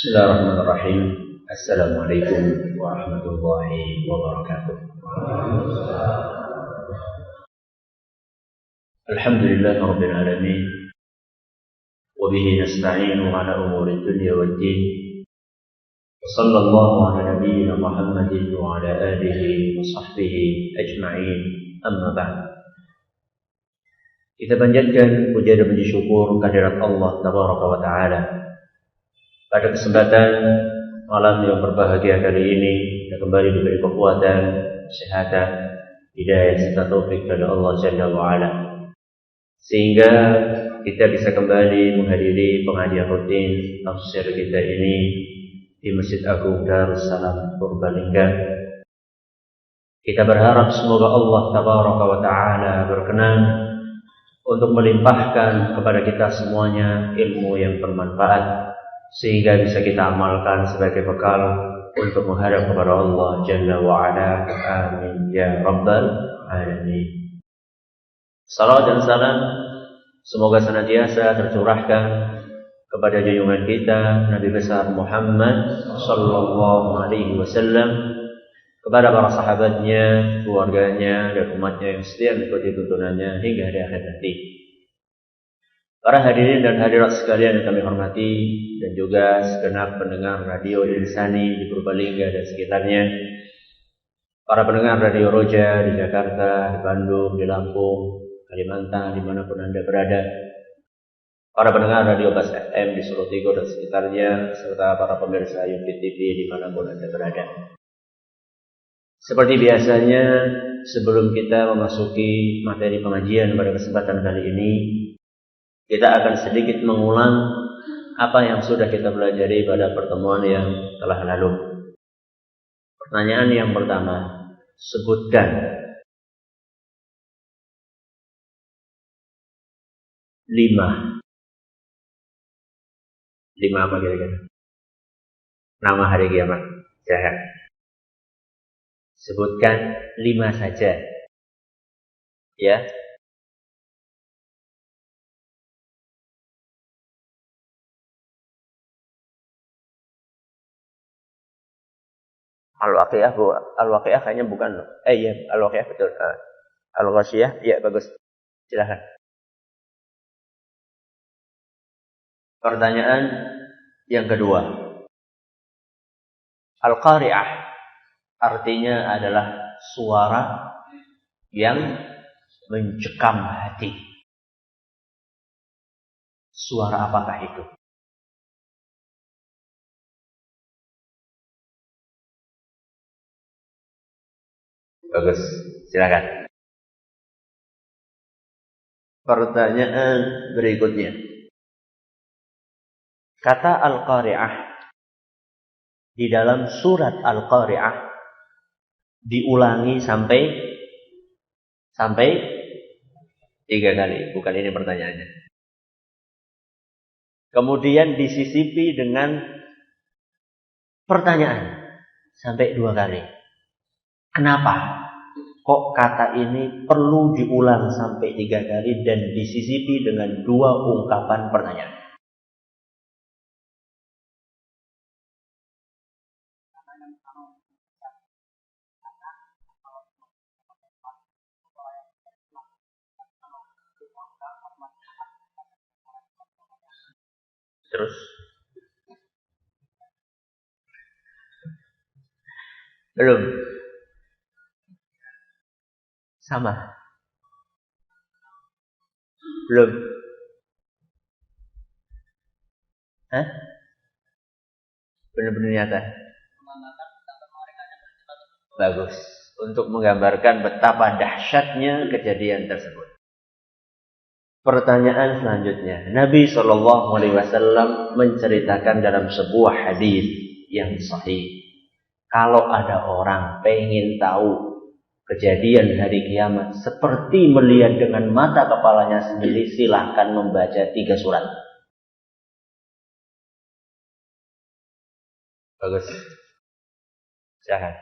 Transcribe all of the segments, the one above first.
Bismillahirrahmanirrahim. Assalamualaikum warahmatullahi wabarakatuh. Alhamdulillahi rabbil alamin. Wa bihi nasta'inu ala umuri dunya waddin. Wa sallallahu ala nabiyyina Muhammadin wa ala alihi wa sahbihi ajma'in. Amma ba'd. Kita panjatkan puja dan puji syukur kehadirat Allah tabaraka wa taala. Pada kesempatan malam yang berbahagia kali ini, kita kembali diberi kekuatan, kesehatan, hidayah serta taufik dari Allah Jalla wa Ala, sehingga kita bisa kembali menghadiri pengajian rutin tafsir kita ini di Masjid Agung Darussalam Purbalingga. Kita berharap semoga Allah Tabaraka wa Ta'ala berkenan untuk melimpahkan kepada kita semuanya ilmu yang bermanfaat, sehingga bisa kita amalkan sebagai bekal untuk menghadap kepada Allah Jalla wa'ala. Amin ya Rabbal Alamin. Salawat dan salam semoga senantiasa tercurahkan kepada junjungan kita Nabi besar Muhammad sallallahu alaihi wasallam, kepada para sahabatnya, keluarganya, dan umatnya yang setia mengikuti tuntunannya hingga hari akhir nanti. Para hadirin dan hadirat sekalian yang kami hormati, dan juga segenap pendengar radio Insani di Purbalingga dan sekitarnya, para pendengar radio Roja di Jakarta, di Bandung, di Lampung, Kalimantan, dimanapun Anda berada, para pendengar radio Bas FM di Solo Tigo dan sekitarnya, serta para pemirsa Yufid TV dimanapun Anda berada. Seperti biasanya, sebelum kita memasuki materi pengajian pada kesempatan kali ini, kita akan sedikit mengulang apa yang sudah kita pelajari pada pertemuan yang telah lalu. Pertanyaan yang pertama, sebutkan 5 apa kira-kira? Nama hari kiamat. Jahat. Sebutkan 5 saja. Ya. Al-Waqiah, Al-Waqiah kayaknya bukan. Iya, Al-Waqiah betul. Al-Ghasyiyah, iya bagus. Silakan. Pertanyaan yang kedua. Al-Qari'ah artinya adalah suara yang mencekam hati. Suara apakah itu? Bagus, silakan. Pertanyaan berikutnya. Kata Al-Qari'ah di dalam surat Al-Qari'ah diulangi sampai 3 kali. Bukan ini pertanyaannya. Kemudian disisipi dengan pertanyaan sampai 2 kali. Kenapa? Kok kata ini perlu diulang sampai 3 kali dan disisipi dengan 2 ungkapan pertanyaan? Terus? Belum? Sama? Belum? Hah? Benar-benar nyata? Bagus. Untuk menggambarkan betapa dahsyatnya kejadian tersebut. Pertanyaan selanjutnya. Nabi SAW menceritakan dalam sebuah hadis yang sahih. Kalau ada orang pengen tahu kejadian hari kiamat seperti melihat dengan mata kepalanya sendiri, silahkan membaca 3 surat. Bagus. Silahkan.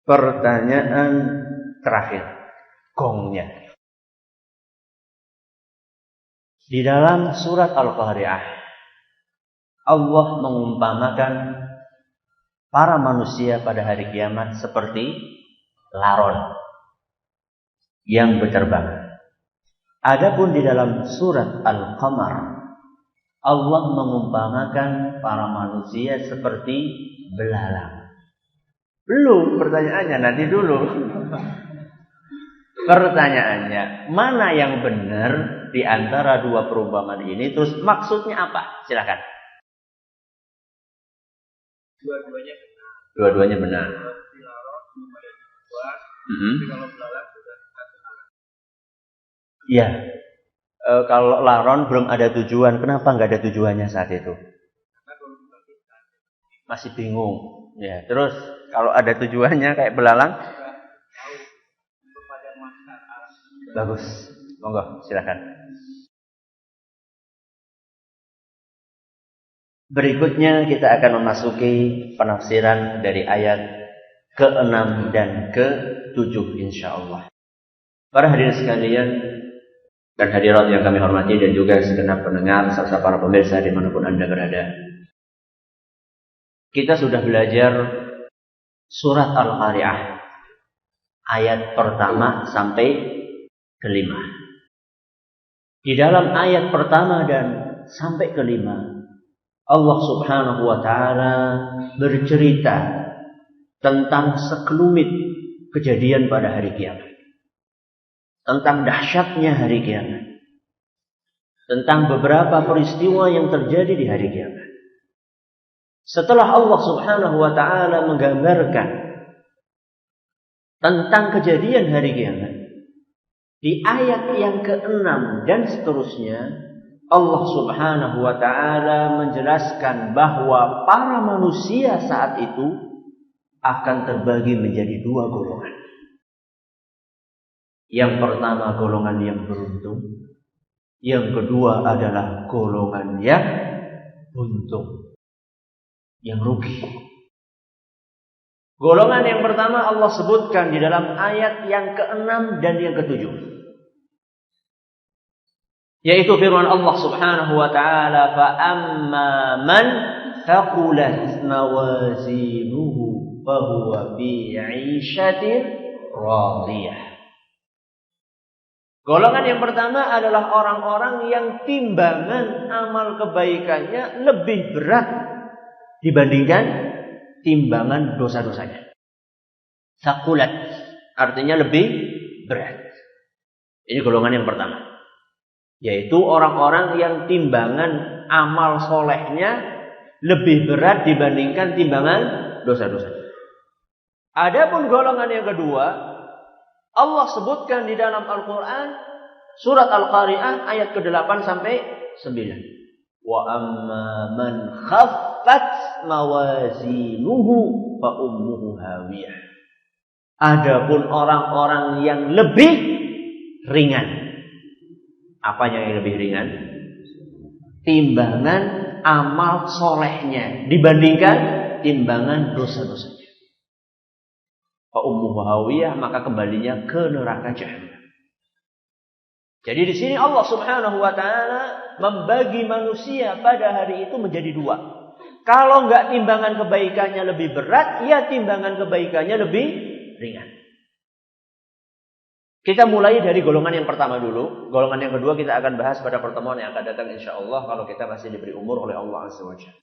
Pertanyaan terakhir. Gongnya. Di dalam surat Al-Qari'ah, Allah mengumpamakan para manusia pada hari kiamat seperti laron yang berterbangan. Adapun di dalam surat Al-Qamar, Allah mengumpamakan para manusia seperti belalang. Belum pertanyaannya, nanti dulu. Pertanyaannya, mana yang benar di antara dua perumpamaan ini? Terus maksudnya apa? Silakan. Dua-duanya benar. Dua-duanya benar. Iya. Kalau laron belum ada tujuan, kenapa nggak ada tujuannya saat itu? Masih bingung. Ya, terus kalau ada tujuannya kayak belalang? Bagus. Monggo, silakan. Berikutnya kita akan memasuki penafsiran dari ayat ke-6 dan ke-7 insyaallah. Para hadirin sekalian dan hadirat yang kami hormati dan juga segenap pendengar serta para pemirsa dimanapun Anda berada. Kita sudah belajar surat Al-Qari'ah ayat pertama sampai kelima. Di dalam ayat pertama dan sampai kelima, Allah Subhanahu wa ta'ala bercerita tentang sekelumit kejadian pada hari kiamat. Tentang dahsyatnya hari kiamat. Tentang beberapa peristiwa yang terjadi di hari kiamat. Setelah Allah Subhanahu wa ta'ala menggambarkan tentang kejadian hari kiamat, di ayat yang ke-6 dan seterusnya, Allah Subhanahu wa ta'ala menjelaskan bahwa para manusia saat itu akan terbagi menjadi dua golongan. Yang pertama golongan yang beruntung, yang kedua adalah golongan yang untung, yang rugi. Golongan yang pertama Allah sebutkan di dalam ayat yang ke-6 dan yang ke-7, yaitu firman Allah Subhanahu wa ta'ala, فَأَمَّا مَنْ ثَقُلَتْ مَوَازِينُهُ فَهُوَ فِي عِيشَةٍ رَاضِيَةٍ. Golongan yang pertama adalah orang-orang yang timbangan amal kebaikannya lebih berat dibandingkan timbangan dosa-dosanya. Thaqulat artinya lebih berat. Ini golongan yang pertama, yaitu orang-orang yang timbangan amal solehnya lebih berat dibandingkan timbangan dosa-dosanya. Adapun golongan yang kedua, Allah sebutkan di dalam Al-Quran surat Al-Qari'ah ayat ke-8 sampai 9. Wa amma man khaffat mawazinuhu fa ummuhu hawiyah. Adapun orang-orang yang lebih ringan. Apanya yang lebih ringan? Timbangan amal solehnya dibandingkan timbangan dosa-dosanya. Fa ummuhu hawiyah, maka kembalinya ke neraka Jahannam. Jadi di sini Allah Subhanahu wa ta'ala membagi manusia pada hari itu menjadi dua. Kalau enggak timbangan kebaikannya lebih berat, ya timbangan kebaikannya lebih ringan. Kita mulai dari golongan yang pertama dulu. Golongan yang kedua kita akan bahas pada pertemuan yang akan datang insyaallah, kalau kita masih diberi umur oleh Allah Azza wa Jalla.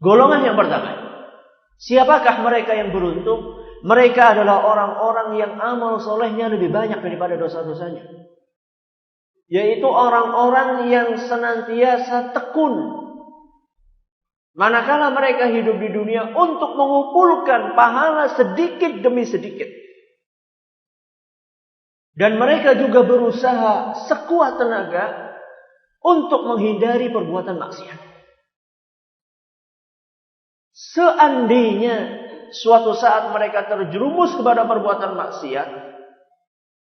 Golongan yang pertama, siapakah mereka yang beruntung? Mereka adalah orang-orang yang amal solehnya lebih banyak daripada dosa-dosanya. Yaitu orang-orang yang senantiasa tekun. Manakala mereka hidup di dunia untuk mengumpulkan pahala sedikit demi sedikit. Dan mereka juga berusaha sekuat tenaga untuk menghindari perbuatan maksiat. Seandainya suatu saat mereka terjerumus kepada perbuatan maksiat,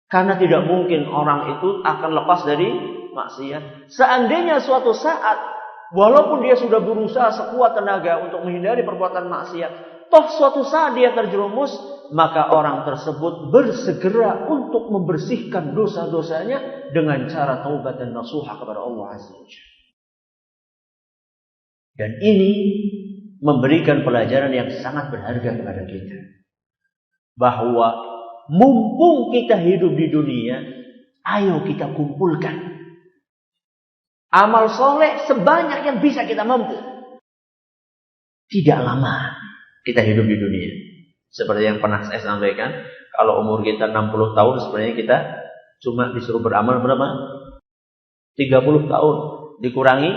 karena tidak mungkin orang itu akan lepas dari maksiat. Seandainya suatu saat, walaupun dia sudah berusaha sekuat tenaga untuk menghindari perbuatan maksiat, toh suatu saat dia terjerumus, maka orang tersebut bersegera untuk membersihkan dosa-dosanya dengan cara taubat dan nasuha kepada Allah Azza wa Jalla. Dan ini memberikan pelajaran yang sangat berharga kepada kita. Bahwa mumpung kita hidup di dunia, ayo kita kumpulkan amal soleh sebanyak yang bisa kita mampu. Tidak lama kita hidup di dunia. Seperti yang pernah saya sampaikan, kalau umur kita 60 tahun, sebenarnya kita cuma disuruh beramal berapa? 30 tahun. Dikurangi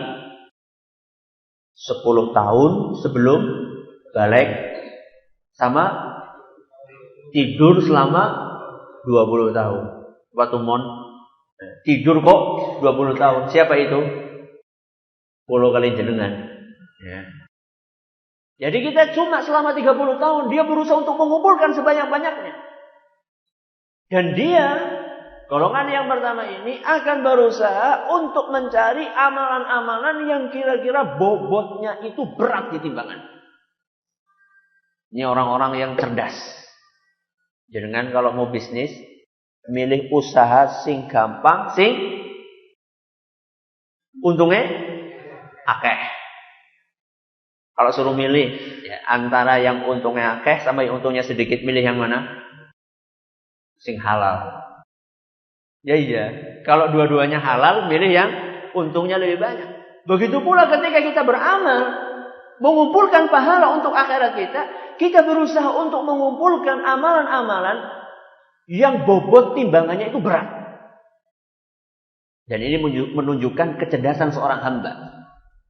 10 tahun sebelum balik, sama tidur selama 20 tahun. Waktu tidur kok 20 tahun. Siapa itu? 10 kali jenengan. Ya. Jadi kita cuma selama 30 tahun dia berusaha untuk mengumpulkan sebanyak-banyaknya. Dan dia, golongan yang pertama ini akan berusaha untuk mencari amalan-amalan yang kira-kira bobotnya itu berat di timbangan. Ini orang-orang yang cerdas. Jangan kalau mau bisnis, milih usaha sing gampang, sing untungnya akeh. Kalau suruh milih ya, antara yang untungnya akeh sama yang untungnya sedikit, milih yang mana? Sing halal. Ya iya, kalau dua-duanya halal, milih yang untungnya lebih banyak. Begitu pula ketika kita beramal, mengumpulkan pahala untuk akhirat kita berusaha untuk mengumpulkan amalan-amalan yang bobot timbangannya itu berat. Dan ini menunjukkan kecerdasan seorang hamba.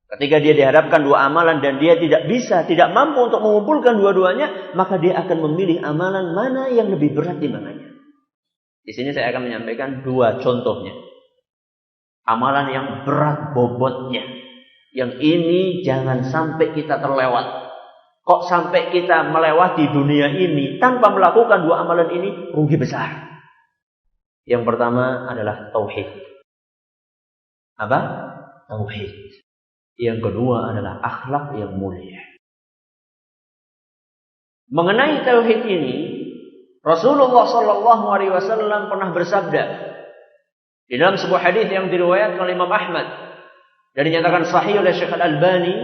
Ketika dia dihadapkan dua amalan dan dia tidak mampu untuk mengumpulkan dua-duanya, maka dia akan memilih amalan mana yang lebih berat timbangannya. Di sini saya akan menyampaikan dua contohnya. Amalan yang berat bobotnya. Yang ini jangan sampai kita terlewat. Kok sampai kita melewati dunia ini tanpa melakukan dua amalan ini, rugi besar. Yang pertama adalah tauhid. Apa? Tauhid. Yang kedua adalah akhlak yang mulia. Mengenai tauhid ini, Rasulullah sallallahu alaihi wasallam pernah bersabda di dalam sebuah hadis yang diriwayatkan oleh Imam Ahmad dan dinyatakan sahih oleh Syekh Al-Albani,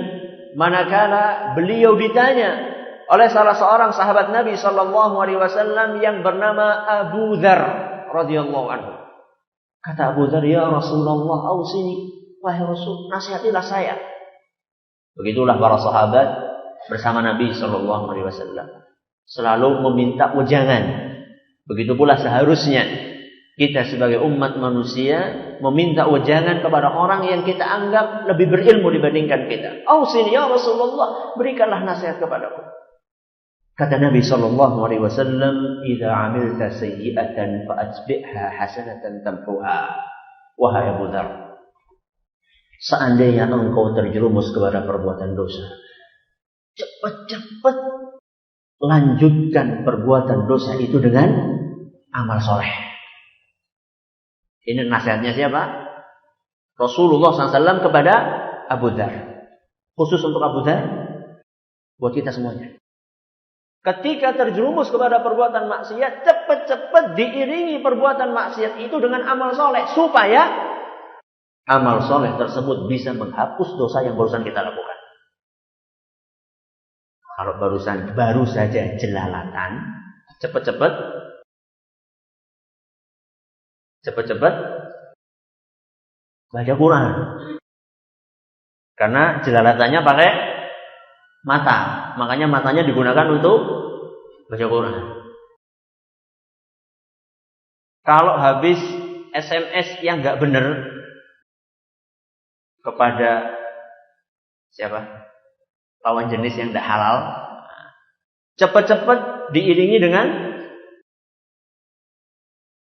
manakala beliau ditanya oleh salah seorang sahabat Nabi sallallahu alaihi wasallam yang bernama Abu Dzar radhiyallahu anhu. Kata Abu Dzar, "Ya Rasulullah, ausini." Wahai Rasul, nasihatilah saya. Begitulah para sahabat bersama Nabi sallallahu alaihi wasallam selalu meminta wejangan. Begitu pula seharusnya kita sebagai umat manusia meminta wejangan kepada orang yang kita anggap lebih berilmu dibandingkan kita. Ausini ya Rasulullah, berikanlah nasihat kepadaku. Kata Nabi sallallahu alaihi wasallam, "Idza 'amilta sayyi'atan fa'atbi'ha hasanatan tamhuha." Wahai Abu Dzar, seandainya engkau terjerumus kepada perbuatan dosa, cepat-cepat lanjutkan perbuatan dosa itu dengan amal soleh. Ini nasihatnya siapa? Rasulullah SAW kepada Abu Dzar. Khusus untuk Abu Dzar, buat kita semuanya. Ketika terjerumus kepada perbuatan maksiat, cepat-cepat diiringi perbuatan maksiat itu dengan amal soleh, supaya amal soleh tersebut bisa menghapus dosa yang barusan kita lakukan. Kalau baru saja jelalatan, cepat-cepat baca Quran. Karena jelalatannya pakai mata, makanya matanya digunakan untuk baca Quran. Kalau habis SMS yang nggak benar kepada siapa? Lawan jenis yang tidak halal, cepat-cepat diiringi dengan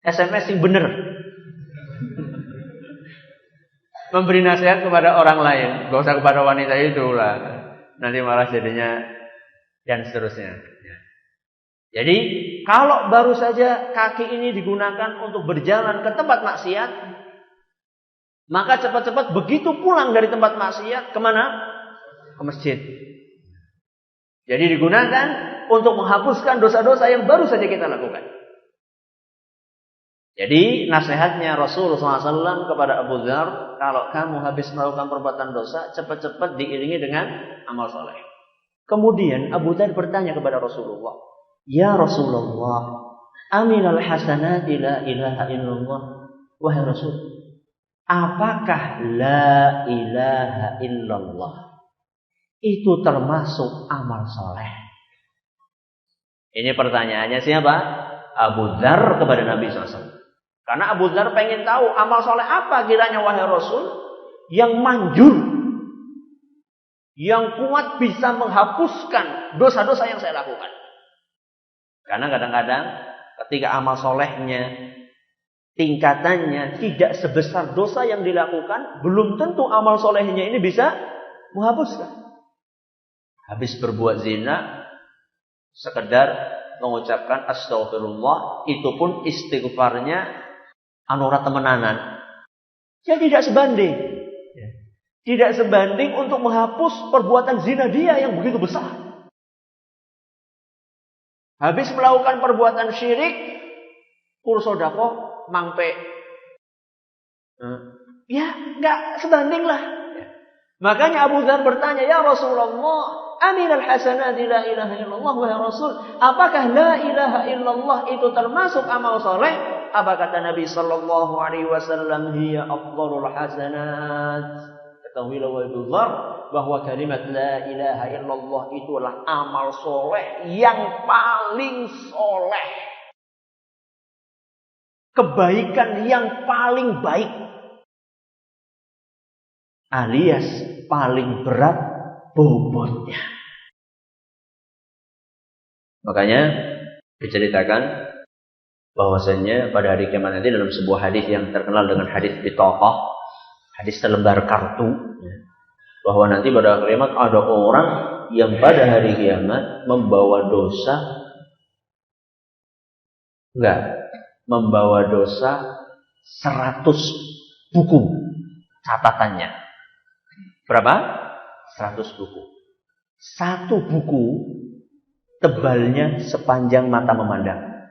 SMS yang benar. Memberi nasihat kepada orang lain, gak usah kepada wanita itu lah, nanti malah jadinya dan seterusnya. Jadi kalau baru saja kaki ini digunakan untuk berjalan ke tempat maksiat, maka cepat-cepat begitu pulang dari tempat maksiat, kemana? Ke masjid. Jadi digunakan untuk menghapuskan dosa-dosa yang baru saja kita lakukan. Jadi nasihatnya Rasulullah SAW kepada Abu Dzar, kalau kamu habis melakukan perbuatan dosa, cepat-cepat diiringi dengan amal soleh. Kemudian Abu Dzar bertanya kepada Rasulullah, ya Rasulullah, aminal hasanati la ilaha illallah. Wahai Rasul, apakah la ilaha illallah itu termasuk amal soleh? Ini pertanyaannya siapa? Abu Dzar kepada Nabi SAW. Karena Abu Dzar pengen tahu amal soleh apa kiranya wahai Rasul yang manjur, yang kuat bisa menghapuskan dosa-dosa yang saya lakukan. Karena kadang-kadang ketika amal solehnya tingkatannya tidak sebesar dosa yang dilakukan, belum tentu amal solehnya ini bisa menghapuskan. Habis berbuat zina, sekedar mengucapkan astagfirullah, itu pun istighfarnya anura temenanan. Ya tidak sebanding. Tidak sebanding untuk menghapus perbuatan zina dia yang begitu besar. Habis melakukan perbuatan syirik, kursodakoh, mangpe. Ya nggak sebanding lah. Makanya Abu Dzar bertanya, ya Rasulullah, aminal hasanati la ilaha illallah. Wahai Rasul, apakah la ilaha illallah itu termasuk amal soleh? Apa kata Nabi sallallahu alaihi wasallam, hiya afdhalul hasanat. Ketahuilah wahai Abu Dzar bahwa kalimat la ilaha illallah itulah amal soleh yang paling soleh. Kebaikan yang paling baik. Alias paling berat bobotnya. Makanya diceritakan bahwasanya pada hari kiamat nanti dalam sebuah hadis yang terkenal dengan hadis bitaqah, hadis selembar kartu, bahwa nanti pada hari kiamat ada orang yang pada hari kiamat membawa dosa, membawa dosa 100 buku catatannya. Berapa? 100 buku. Satu buku tebalnya sepanjang mata memandang.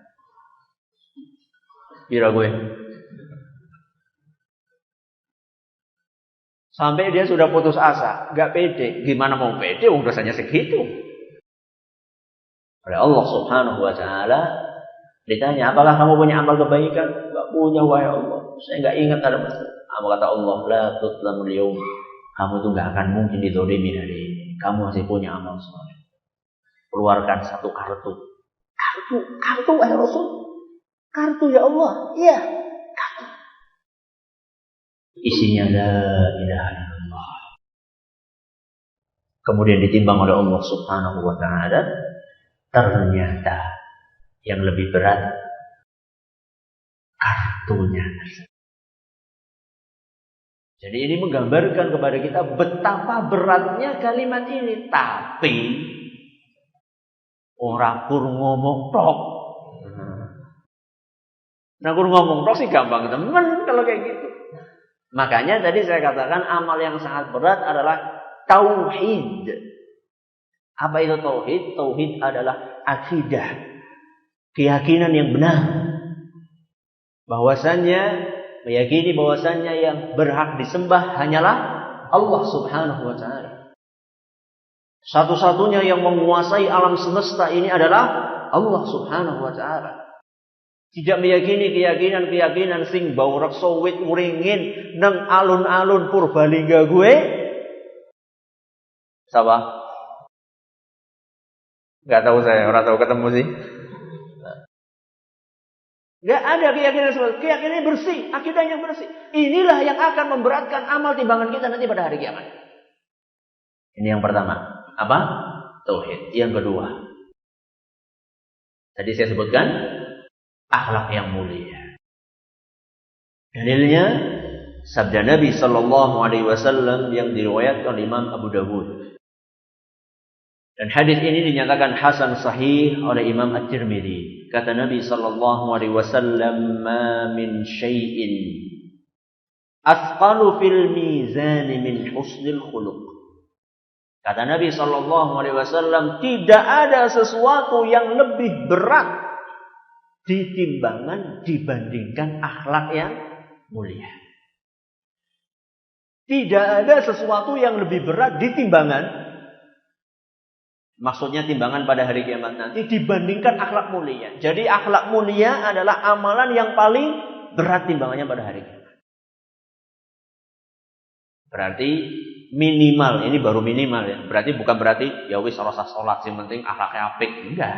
Kira gue. Sampai dia sudah putus asa, gak pede. Gimana mau pede? Dosanya segitu. Oleh Allah Subhanahu Wa Taala ditanya, apakah kamu punya amal kebaikan? Gak punya, wahai Allah. Saya gak ingat ada masalah. Kata Allah, la tutlamul yawm. Kamu tuh gak akan mungkin dizolimi hari ini. Kamu masih punya amal soleh. Keluarkan satu kartu. Kartu wahai Rasul. Kartu ya Allah. Iya, kartu. Isinya la ilaha illallah. Kemudian ditimbang oleh Allah Subhanahu Wa Taala. Ternyata yang lebih berat kartunya. Jadi ini menggambarkan kepada kita betapa beratnya kalimat ini. Tapi orang kur ngomong tok. Nah kur ngomong tok sih gampang teman kalau kayak gitu. Makanya tadi saya katakan amal yang sangat berat adalah tauhid. Apa itu tauhid? Tauhid adalah akidah, keyakinan yang benar. Bahwasannya meyakini bahwasannya yang berhak disembah hanyalah Allah Subhanahu Wa Taala. Satu-satunya yang menguasai alam semesta ini adalah Allah Subhanahu Wa Taala. Tidak meyakini keyakinan sing bau reksa wit uringin nang alun-alun Purbalingga gue. Siapa? Gak tahu saya, orang tahu ketemu sih. Gak ada keyakinan seperti itu. Keyakinan bersih, akidahnya bersih. Inilah yang akan memberatkan amal timbangan kita nanti pada hari kiamat. Ini yang pertama. Apa? Tauhid. Yang kedua, tadi saya sebutkan akhlak yang mulia. Dalilnya sabda Nabi sallallahu alaihi wasallam yang diriwayatkan Imam Abu Dawud. Dan hadis ini dinyatakan hasan sahih oleh Imam At-Tirmidzi. Kata Nabi sallallahu alaihi wasallam, "Ma min syai'in athqalu fil mizan min husnil khuluq." Kata Nabi SAW, tidak ada sesuatu yang lebih berat dibandingkan akhlak yang mulia. Tidak ada sesuatu yang lebih berat di timbangan. Maksudnya timbangan pada hari kiamat nanti dibandingkan akhlak mulia. Jadi akhlak mulia adalah amalan yang paling berat timbangannya pada hari kiamat. Berarti minimal, ini baru minimal ya. Berarti bukan berarti ya wis rasa sholat yang penting akhlaknya apik. Enggak.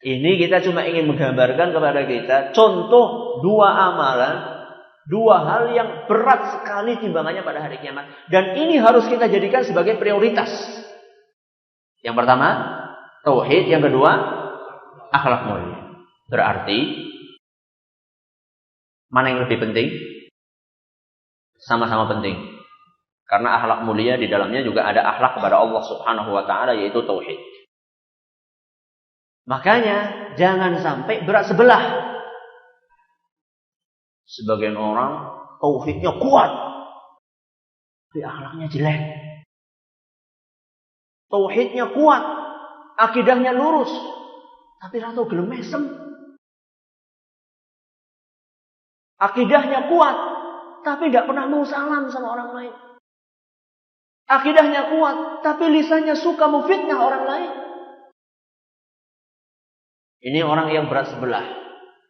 Ini kita cuma ingin menggambarkan kepada kita contoh dua amalan, dua hal yang berat sekali timbangannya pada hari kiamat. Dan ini harus kita jadikan sebagai prioritas. Yang pertama, tauhid. Yang kedua, akhlak mulia. Berarti mana yang lebih penting? Sama-sama penting. Karena akhlak mulia di dalamnya juga ada akhlak kepada Allah Subhanahu wa taala, yaitu tauhid. Makanya jangan sampai berat sebelah. Sebagian orang tauhidnya kuat, tapi akhlaknya jelek. Tauhidnya kuat, akidahnya lurus, tapi ra tau gelem mesem. Akidahnya kuat, tapi enggak pernah mau salam sama orang lain. Akidahnya kuat, tapi lisannya suka memfitnah orang lain. Ini orang yang berat sebelah.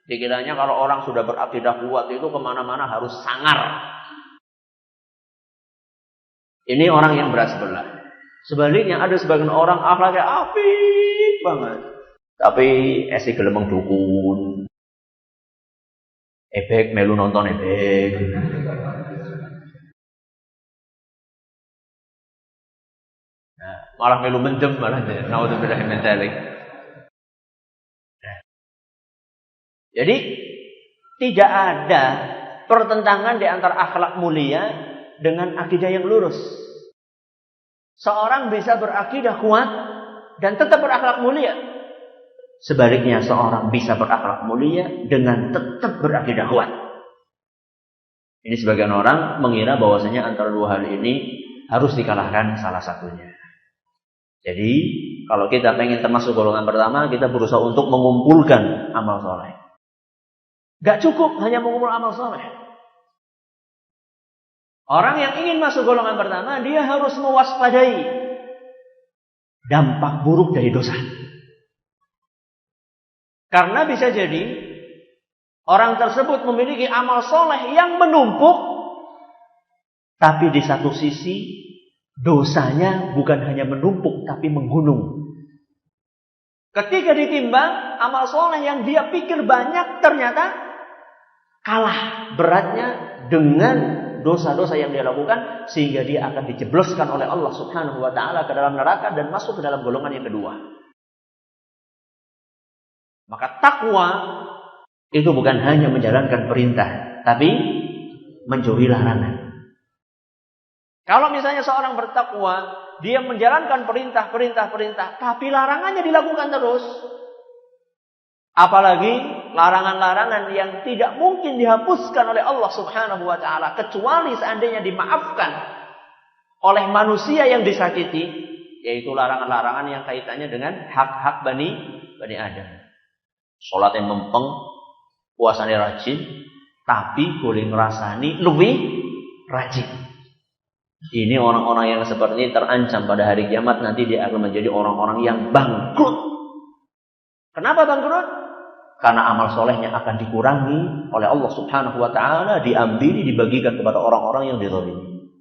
Dikiranya kalau orang sudah berakidah kuat itu kemana-mana harus sangar. Ini orang yang berat sebelah. Sebaliknya ada sebagian orang akhlaknya apik banget, tapi esi gelemeng dukun. Ebek melu nonton ebek. Nah, malah melu mendem malah dia. Naudzubillah min dzalik. Jadi tidak ada pertentangan di antara akhlak mulia dengan akidah yang lurus. Seorang bisa berakidah kuat dan tetap berakhlak mulia. Sebaliknya seorang bisa berakhlak mulia dengan tetap berakidah kuat. Ini sebagian orang mengira bahwasanya antara dua hal ini harus dikalahkan salah satunya. Jadi kalau kita pengen termasuk golongan pertama, kita berusaha untuk mengumpulkan amal soleh. Gak cukup hanya mengumpul amal soleh. Orang yang ingin masuk golongan pertama, dia harus mewaspadai dampak buruk dari dosa. Karena bisa jadi orang tersebut memiliki amal soleh yang menumpuk, tapi di satu sisi dosanya bukan hanya menumpuk, tapi menggunung. Ketika ditimbang, amal soleh yang dia pikir banyak ternyata kalah beratnya dengan dosa-dosa yang dia lakukan, sehingga dia akan dijebloskan oleh Allah Subhanahu wa taala ke dalam neraka dan masuk ke dalam golongan yang kedua. Maka takwa itu bukan hanya menjalankan perintah, tapi menjauhi larangan. Kalau misalnya seorang bertakwa, dia menjalankan perintah, tapi larangannya dilakukan terus. Apalagi larangan-larangan yang tidak mungkin dihapuskan oleh Allah Subhanahu wa taala kecuali seandainya dimaafkan oleh manusia yang disakiti, yaitu larangan-larangan yang kaitannya dengan hak-hak Bani Adam. Salat yang mempeng, puasanya rajin, tapi boleh ngerasani lebih rajin. Ini orang-orang yang seperti ini terancam pada hari kiamat, nanti dia akan menjadi orang-orang yang bangkrut. Kenapa bangkrut? Karena amal solehnya akan dikurangi oleh Allah Subhanahu wa taala, diambil, dibagikan kepada orang-orang yang dizalimi.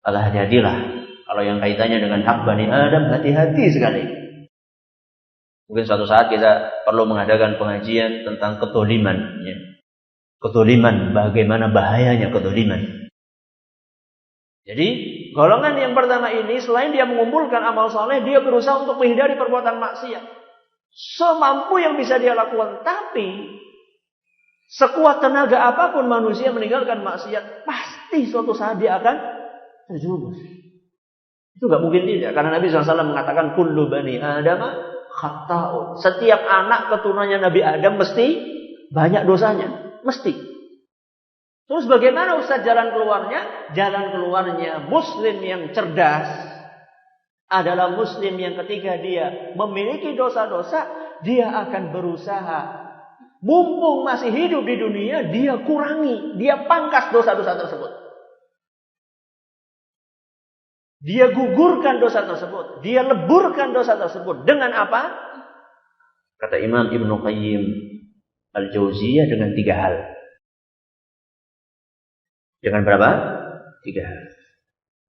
Maka hati-hatilah kalau yang kaitannya dengan hak Bani Adam, hati-hati sekali. Mungkin suatu saat kita perlu mengadakan pengajian tentang kedzaliman, ya. Kedzaliman, bagaimana bahayanya kedzaliman. Jadi golongan yang pertama ini, selain dia mengumpulkan amal soleh, dia berusaha untuk menghindari perbuatan maksiat semampu yang bisa dia lakukan. Tapi sekuat tenaga apapun manusia meninggalkan maksiat, pasti suatu saat dia akan terjerumus. Itu gak mungkin tidak. Karena Nabi SAW mengatakan kullu bani Adam khata'un. Setiap anak keturunannya Nabi Adam mesti banyak dosanya, mesti. Terus bagaimana Ustaz jalan keluarnya? Jalan keluarnya muslim yang cerdas, adalah muslim yang ketika dia memiliki dosa-dosa, dia akan berusaha mumpung masih hidup di dunia, dia kurangi, dia pangkas dosa-dosa tersebut. Dia gugurkan dosa tersebut, dia leburkan dosa tersebut dengan apa? Kata Imam Ibnu Qayyim Al-Jauziyah, dengan 3 hal. Dengan berapa? 3 hal.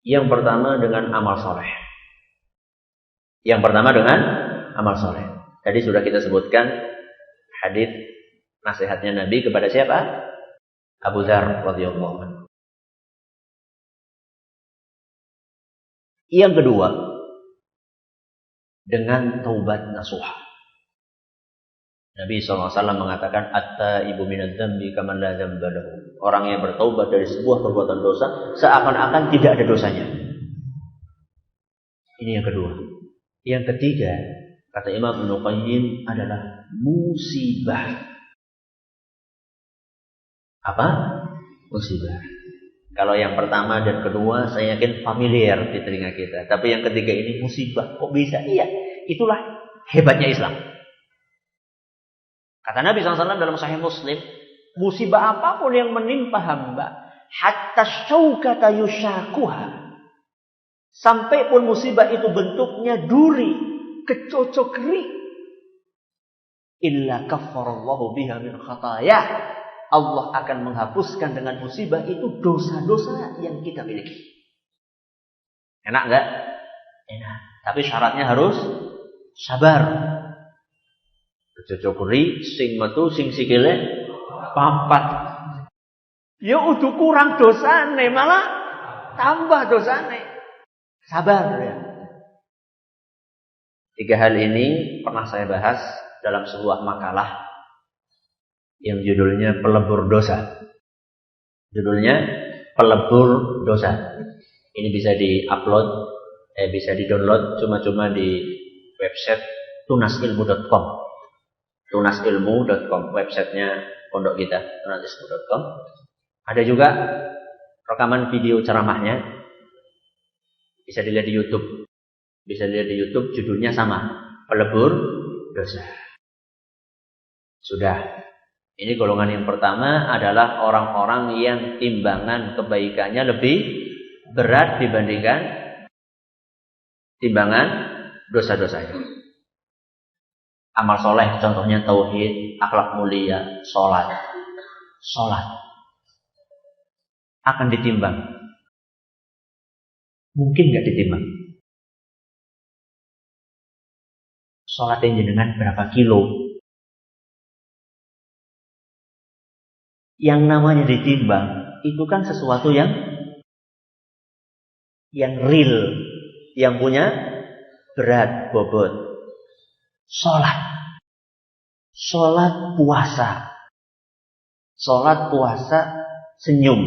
Yang pertama dengan amal soleh. Yang pertama dengan amal soleh. Tadi sudah kita sebutkan hadis nasihatnya Nabi kepada siapa? Abu Dzar radhiyallahu anhu. Yang kedua, dengan taubat nasuha. Nabi SAW mengatakan, at-taibu minadz dzambi kaman la dzamba lahu. Orang yang bertaubat dari sebuah perbuatan dosa seakan-akan tidak ada dosanya. Ini yang kedua. Yang ketiga, kata Imam Ibnu Qayyim, adalah musibah. Apa? Musibah. Kalau yang pertama dan kedua saya yakin familiar di telinga kita. Tapi yang ketiga ini musibah. Kok bisa? Iya, itulah hebatnya Islam. Kata Nabi SAW dalam Sahih Muslim, musibah apapun yang menimpa hamba, hatta syaukata yushakuha, sampai pun musibah itu bentuknya duri, kecocok keri, illa kaffarallahu biha min khataya, Allah akan menghapuskan dengan musibah itu dosa-dosa yang kita miliki. Enak enggak? Enak. Tapi syaratnya harus sabar. Kecocokuri sing metu sing sikile papat. Ya udah kurang dosane, malah tambah dosane. Sabar ya. 3 hal ini pernah saya bahas dalam sebuah makalah yang judulnya Pelebur Dosa. Judulnya Pelebur Dosa. Ini bisa di-upload, bisa di-download cuma-cuma di website tunasilmu.com. Tunasilmu.com, websitenya pondok kita, tunasilmu.com. Ada juga rekaman video ceramahnya, bisa dilihat di YouTube. Bisa dilihat di YouTube, judulnya sama, Pelebur Dosa. Sudah. Ini golongan yang pertama adalah orang-orang yang timbangan kebaikannya lebih berat dibandingkan timbangan dosa-dosanya. Amal soleh, contohnya tauhid, akhlak mulia, sholat. Sholat akan ditimbang. Mungkin nggak ditimbang. Sholat yang jenengan berapa kilo? Yang namanya ditimbang itu kan sesuatu yang real, yang punya berat, bobot. Sholat puasa, senyum,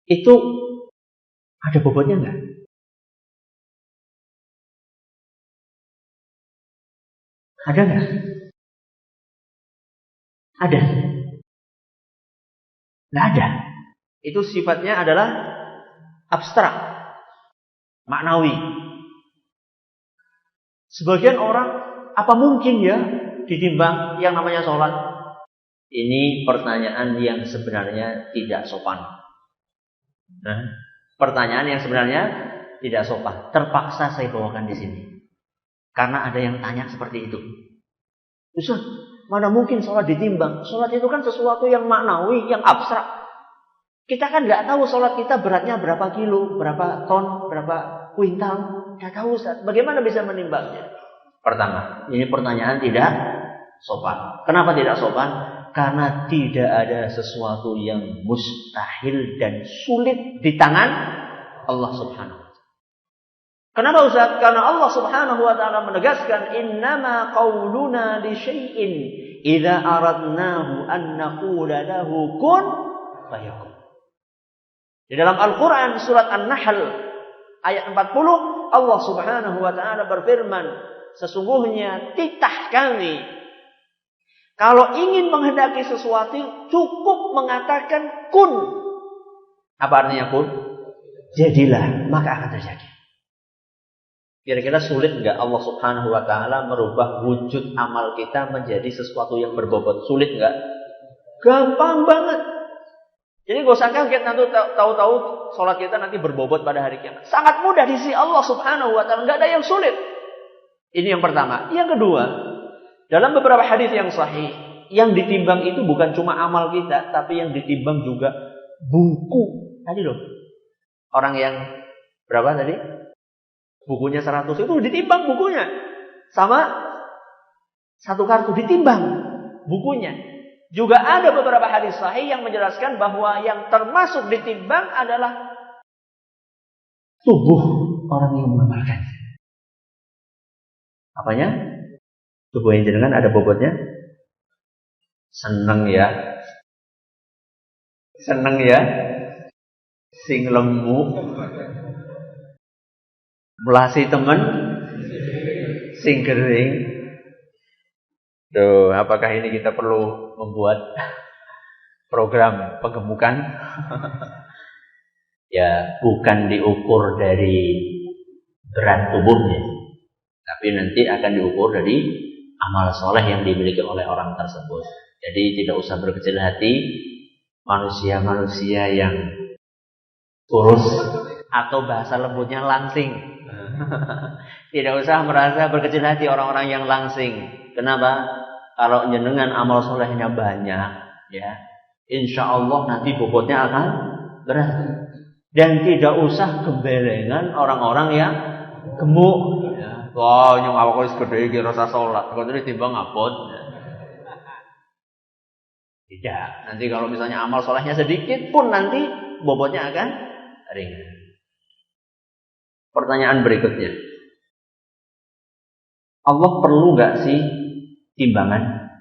itu ada bobotnya enggak? Ada enggak? Ada. Enggak ada. Itu sifatnya adalah abstrak, maknawi. Sebagian orang, apa mungkin ya ditimbang yang namanya sholat? Ini pertanyaan yang sebenarnya tidak sopan. Pertanyaan yang sebenarnya tidak sopan. Terpaksa saya bawakan di sini. Karena ada yang tanya seperti itu. Ustaz, mana mungkin sholat ditimbang? Sholat itu kan sesuatu yang maknawi, yang abstrak. Kita kan nggak tahu sholat kita beratnya berapa kilo, berapa ton, berapa kuintal. Nggak tahu, Ustaz. Bagaimana bisa menimbangnya? Pertama, ini pertanyaan tidak sopan. Kenapa tidak sopan? Karena tidak ada sesuatu yang mustahil dan sulit di tangan Allah Subhanahu wa ta'ala. Kenapa Ustaz? Karena Allah Subhanahu wa ta'ala menegaskan, innama qauluna li syai'in idza aradnahu an naqula lahu kun fayakun. Di dalam Al-Qur'an surat An-Nahl ayat 40, Allah Subhanahu wa ta'ala berfirman, sesungguhnya titah kami kalau ingin menghendaki sesuatu cukup mengatakan kun. Apa artinya kun? Jadilah, maka akan terjadi. Kira-kira sulit nggak Allah Subhanahu wa Ta'ala merubah wujud amal kita menjadi sesuatu yang berbobot? Sulit nggak? Gampang banget. Jadi gak usah kaget nanti tahu-tahu sholat kita nanti berbobot pada hari kiamat. Sangat mudah di sisi Allah Subhanahu wa Ta'ala. Nggak ada yang sulit. Ini yang pertama. Yang kedua, dalam beberapa hadis yang sahih, yang ditimbang itu bukan cuma amal kita, tapi yang ditimbang juga buku. Tadi loh, orang yang berapa tadi? Bukunya 100 itu ditimbang bukunya. Sama satu kartu ditimbang bukunya. Juga ada beberapa hadis sahih yang menjelaskan bahwa yang termasuk ditimbang adalah tubuh orang yang mengamalkan. Apanya? Tubuh yang jenengan ada bobotnya? Seneng ya. Seneng ya. Sing lemu. Melasi temen. Sing kering. Tuh, apakah ini kita perlu membuat program penggemukan? Ya, bukan diukur dari berat tubuhnya, tapi nanti akan diukur dari amal soleh yang dimiliki oleh orang tersebut. Jadi tidak usah berkecil hati manusia-manusia yang kurus atau bahasa lembutnya langsing. Tidak usah merasa berkecil hati orang-orang yang langsing. Kenapa? Kalau jenengan amal solehnya banyak, ya, insya Allah nanti bobotnya akan berat. Dan tidak usah gembelengan orang-orang yang gemuk. Ya. Wah, nyong awak wis gede iki rasa salat. Kok ditimbang ngapot. Tidak. Nanti kalau misalnya amal solehnya sedikit pun nanti bobotnya akan ringan. Pertanyaan berikutnya. Allah perlu nggak sih timbangan?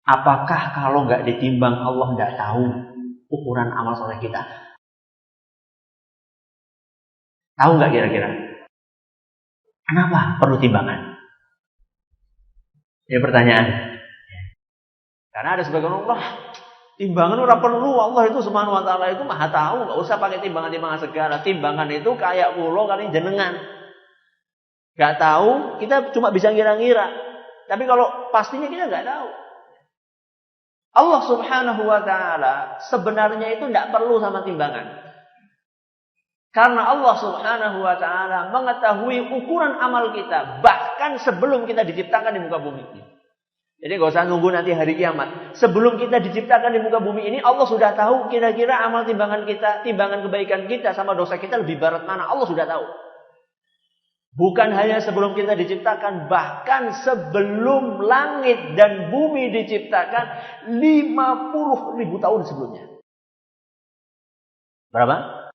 Apakah kalau nggak ditimbang Allah nggak tahu ukuran amal soleh kita? Tahu nggak kira-kira? Kenapa perlu timbangan? Ini pertanyaan. Karena ada sebagian Allah, timbangan ora perlu. Allah itu Subhanahu wa Ta'ala itu Maha tahu, nggak usah pakai timbangan-timbangan segala. Timbangan itu kayak kulo kali jenengan. Nggak tahu, kita cuma bisa ngira-ngira. Tapi kalau pastinya kita nggak tahu. Allah Subhanahu wa Ta'ala sebenarnya itu tidak perlu sama timbangan. Karena Allah Subhanahu wa Ta'ala mengetahui ukuran amal kita bahkan sebelum kita diciptakan di muka bumi ini. Jadi gak usah nunggu nanti hari kiamat. Sebelum kita diciptakan di muka bumi ini, Allah sudah tahu kira-kira amal timbangan kita, timbangan kebaikan kita sama dosa kita lebih berat mana. Allah sudah tahu. Bukan hanya sebelum kita diciptakan, bahkan sebelum langit dan bumi diciptakan 50.000 tahun sebelumnya. Berapa?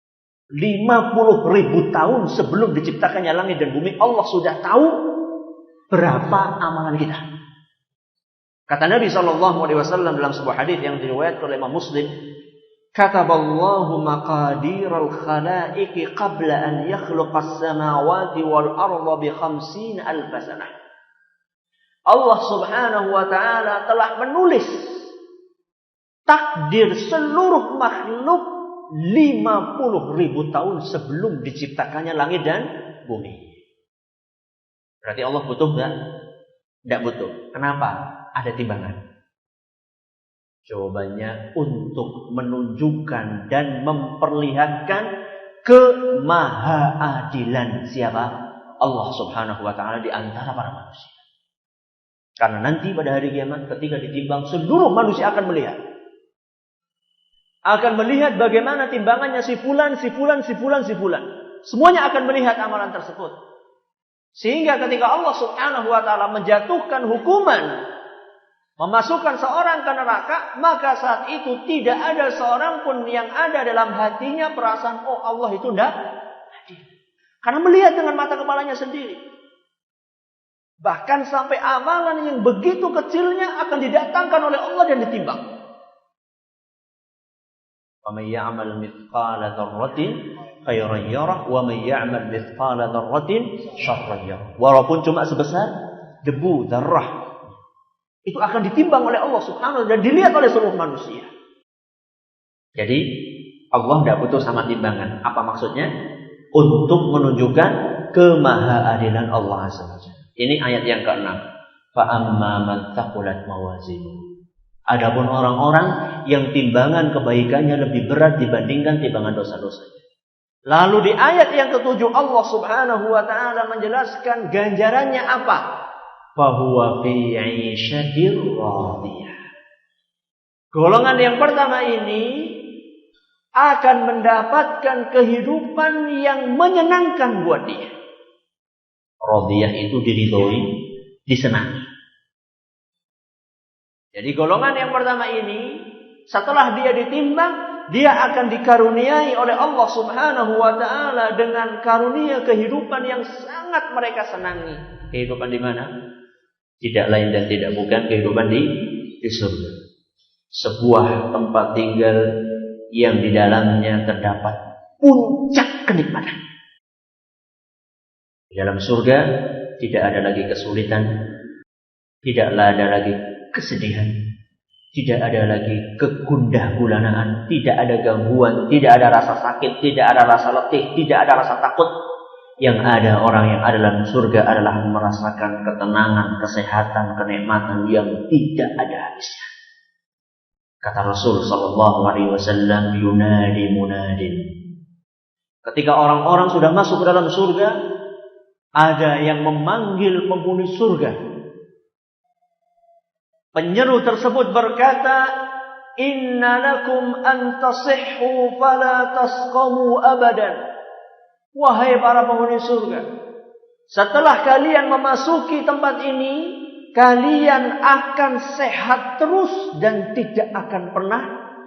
50.000 tahun sebelum diciptakannya langit dan bumi, Allah sudah tahu berapa amalan kita. Kata Nabi SAW dalam sebuah hadis yang diriwayatkan oleh Imam Muslim, Kataballahu maqadiral khalaiqi qabla an yakhluqas samawati wal arda bi 50,000 sanah. Allah Subhanahu wa Ta'ala telah menulis takdir seluruh makhluk 50.000 tahun sebelum diciptakannya langit dan bumi. Berarti Allah butuh enggak? Tidak butuh. Kenapa? Ada timbangan. Jawabannya untuk menunjukkan dan memperlihatkan kemahaadilan siapa? Allah Subhanahu wa Ta'ala di antara para manusia. Karena nanti pada hari kiamat ketika ditimbang, seluruh manusia akan melihat. Akan melihat bagaimana timbangannya si fulan. Semuanya akan melihat amalan tersebut. Sehingga ketika Allah Subhanahu wa Ta'ala menjatuhkan hukuman, memasukkan seorang ke neraka, maka saat itu tidak ada seorang pun yang ada dalam hatinya perasaan, oh Allah itu tidak adil. Karena melihat dengan mata kepalanya sendiri. Bahkan sampai amalan yang begitu kecilnya akan didatangkan oleh Allah dan ditimbang. وَمَنْ يَعْمَلْ مِثْقَالَ ذَرَّةٍ خَيْرًا يَرَهُ وَمَنْ يَعْمَلْ مِثْقَالَ ذَرَّةٍ شَرًّا يَرَهُ. Walaupun cuma sebesar debu, dzarrah, itu akan ditimbang oleh Allah Subhanahu wa Ta'ala dan dilihat oleh seluruh manusia. Jadi Allah tidak butuh sama timbangan. Apa maksudnya? untuk menunjukkan kemahaadilan Allah Azza wa Jalla. Ini ayat yang ke-6. Fa amma man thaqulat mawazinuhu. Adapun orang-orang yang timbangan kebaikannya lebih berat dibandingkan timbangan dosa-dosanya. Lalu di ayat yang ke-7 Allah Subhanahu wa taala menjelaskan ganjarannya apa? Fahuwa fi 'ishatir radiyah. Golongan yang pertama ini akan mendapatkan kehidupan yang menyenangkan buat dia. Radiyah itu diridhoi, disenangi. Jadi golongan yang pertama ini setelah dia ditimbang, dia akan dikaruniai oleh Allah Subhanahu wa taala dengan karunia kehidupan yang sangat mereka senangi. Kehidupan di mana? Tidak lain dan tidak bukan kehidupan di surga. Sebuah tempat tinggal yang di dalamnya terdapat puncak kenikmatan. Di dalam surga tidak ada lagi kesulitan, tidaklah ada lagi kesedihan, tidak ada lagi kegundah gulanaan, tidak ada gangguan, tidak ada rasa sakit, tidak ada rasa letih, tidak ada rasa takut. Yang ada orang yang ada dalam surga adalah merasakan ketenangan, kesehatan, kenikmatan yang tidak ada habisnya. Kata Rasul sallallahu alaihi wasallam, yunadi munadin. Ketika orang-orang sudah masuk ke dalam surga, ada yang memanggil penghuni surga. Penyeru tersebut berkata, "Inna lakum an tasihhu fala tasqamu abadan." Wahai para penghuni surga, setelah kalian memasuki tempat ini, kalian akan sehat terus dan tidak akan pernah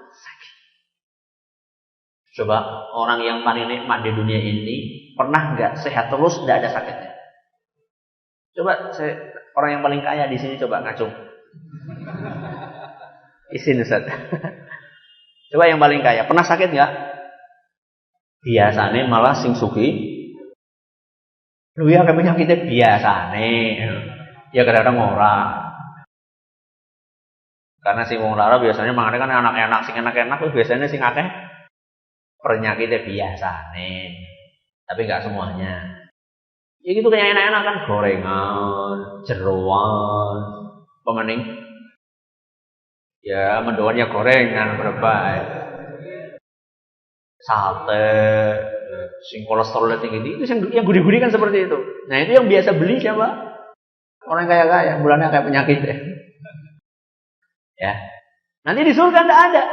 sakit. Coba orang yang paling nikmat di dunia ini pernah nggak sehat terus, nggak ada sakitnya? Coba orang yang paling kaya di sini coba ngacung. Isin Ustaz. Coba yang paling kaya pernah sakit nggak? Biasanya malah sing sugih. Lu ya kayak penyakitnya biasanya. Ya kadang-kadang ora. Karena sing wong lara biasanya mangane kan anak-enak, sing enak-enak tuh biasanya sing akeh penyakitnya biasane. Tapi enggak semuanya. Ya gitu kayak enak-enak kan gorengan, jeroan, pemaning. Ya mendoannya gorengan berapa? Sate, sing kolesterolnya tinggi itu yang gudi-gudi kan seperti itu. Nah itu yang biasa beli siapa? Orang kaya-kaya, bulannya kayak penyakit deh. Ya. Nanti di surga tidak ada.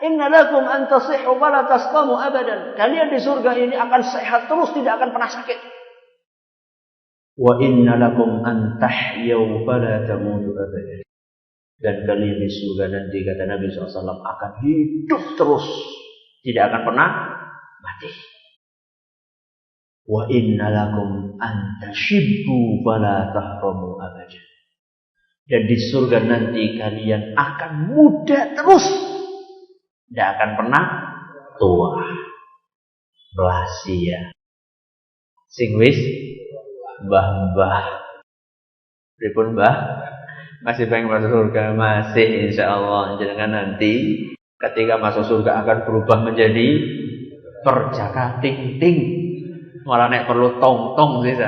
Inna lakum an tasihhu wa la tasqamu abadan. Kalian di surga ini akan sehat terus, tidak akan pernah sakit. Wa inna lakum an tahyaw wa la tamutu abadan. Dan kalian di surga nanti kata Nabi SAW akan hidup terus, tidak akan pernah mati. Wa inna lakum an tashibbu fala tahramu abadan. Dan di surga nanti kalian akan muda terus, tidak akan pernah tua. Belasia. Sing wis mbah-mbah. Pripun mbah? Masih pengen masuk surga? Masih insyaallah. Jangan nanti ketika masuk surga akan berubah menjadi perjaka ting-ting. Malah nek perlu tong-tong sisa.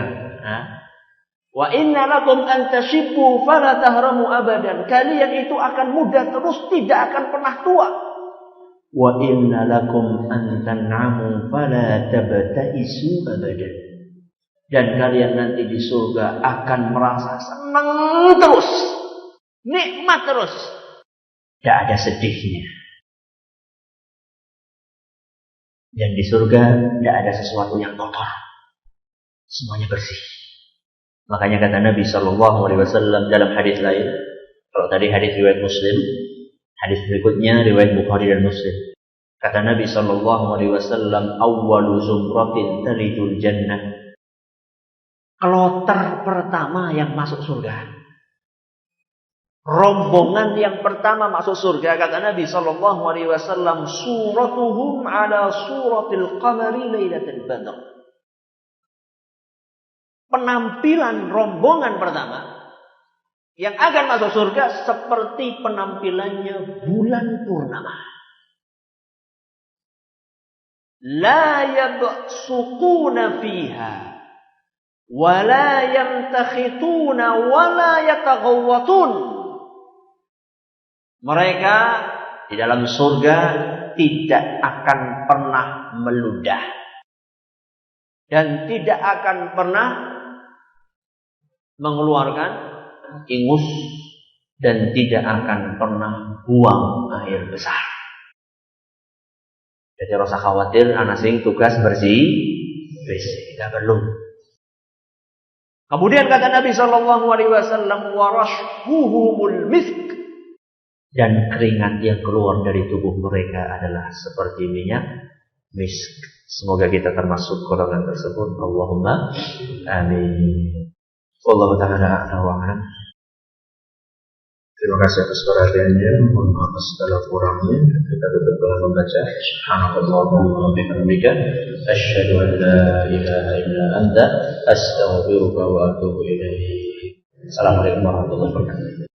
Wa inna lakum an tashibbu fala tahramu abadan. Kalian itu akan muda terus, tidak akan pernah tua. Wa inna lakum an tan'amu fala tabta'isu abadan. Dan kalian nanti di surga akan merasa senang terus, nikmat terus, tidak ada sedihnya. Dan di surga tidak ada sesuatu yang kotor, semuanya bersih. Makanya kata Nabi SAW dalam hadis lain, kalau tadi hadis riwayat Muslim, hadis berikutnya riwayat Bukhari dan Muslim. Kata Nabi SAW, awwalu zumratin taridul jannah. Kloter pertama yang masuk surga, rombongan yang pertama masuk surga, kata Nabi SAW, suratuhum ala suratil qamari lailatul badr. Penampilan rombongan pertama yang akan masuk surga seperti penampilannya bulan purnama. la yabsuquna fiha wa la yamtakhituna wa la yataghawwatun. Mereka di dalam surga tidak akan pernah meludah dan tidak akan pernah mengeluarkan ingus dan tidak akan pernah buang air besar. Jadi rasa khawatir anak sing tugas bersih, tidak perlu. Kemudian kata Nabi sallallahu alaihi wasallam, warashhuhumul misk, dan keringat yang keluar dari tubuh mereka adalah seperti minyak misk. Semoga kita termasuk golongan tersebut. Allahumma amin. Wallahu ta'ala a'lam wa a'lam. Terima kasih atas perhatiannya. Mohon maaf segala kurangnya. Kita tutup dengan membaca Subhanallahumma wa bihamdika asyhadu an la ilaha illa anta astaghfiruka wa atubu ilaik. Assalamualaikum warahmatullahi wabarakatuh.